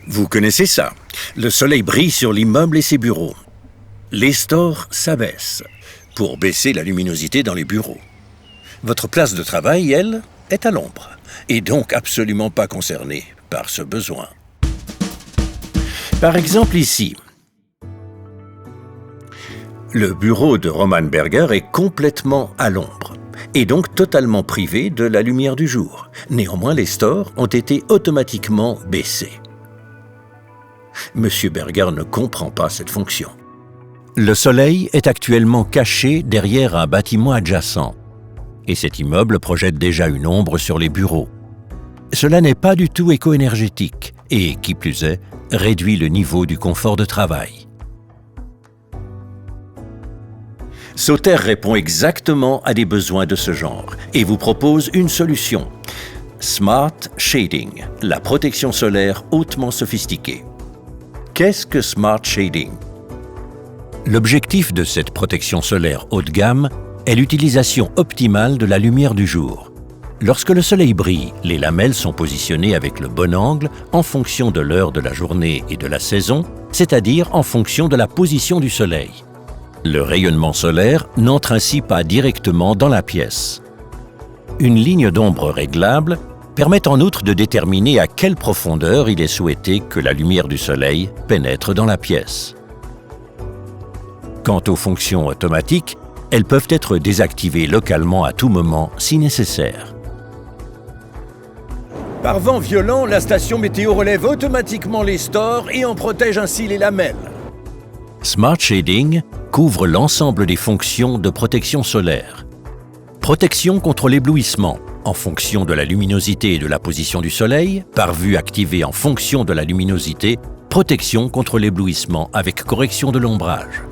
Vous connaissez ça. Le soleil brille sur l'immeuble et ses bureaux. Les stores s'abaissent pour baisser la luminosité dans les bureaux. Votre place de travail, elle, est à l'ombre et donc absolument pas concernée par ce besoin. Par exemple ici, le bureau de Roman Berger est complètement à l'ombre et donc totalement privé de la lumière du jour. Néanmoins, les stores ont été automatiquement baissés. Monsieur Berger ne comprend pas cette fonction. Le soleil est actuellement caché derrière un bâtiment adjacent et cet immeuble projette déjà une ombre sur les bureaux. Cela n'est pas du tout éco-énergétique et, qui plus est, réduit le niveau du confort de travail. Sauter répond exactement à des besoins de ce genre et vous propose une solution. Smart Shading, la protection solaire hautement sophistiquée. Qu'est-ce que Smart Shading? L'objectif de cette protection solaire haut de gamme est l'utilisation optimale de la lumière du jour. Lorsque le soleil brille, les lamelles sont positionnées avec le bon angle en fonction de l'heure de la journée et de la saison, c'est-à-dire en fonction de la position du soleil. Le rayonnement solaire n'entre ainsi pas directement dans la pièce. Une ligne d'ombre réglable permet en outre de déterminer à quelle profondeur il est souhaité que la lumière du soleil pénètre dans la pièce. Quant aux fonctions automatiques, elles peuvent être désactivées localement à tout moment si nécessaire. Par vent violent, la station météo relève automatiquement les stores et en protège ainsi les lamelles. Smart Shading couvre l'ensemble des fonctions de protection solaire. Protection contre l'éblouissement en fonction de la luminosité et de la position du soleil, par vue activée en fonction de la luminosité, protection contre l'éblouissement avec correction de l'ombrage.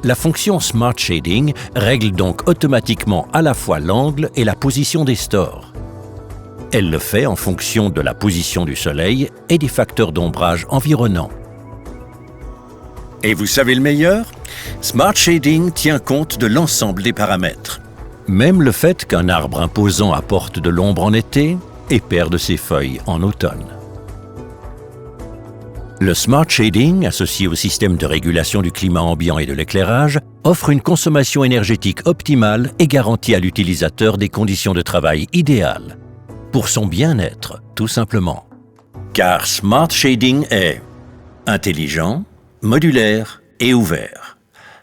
La fonction Smart Shading règle donc automatiquement à la fois l'angle et la position des stores. Elle le fait en fonction de la position du soleil et des facteurs d'ombrage environnants. Et vous savez le meilleur? Smart Shading tient compte de l'ensemble des paramètres. Même le fait qu'un arbre imposant apporte de l'ombre en été et perde ses feuilles en automne. Le Smart Shading, associé au système de régulation du climat ambiant et de l'éclairage, offre une consommation énergétique optimale et garantit à l'utilisateur des conditions de travail idéales. Pour son bien-être, tout simplement. Car Smart Shading est intelligent, modulaire et ouvert.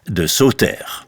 De Sauter.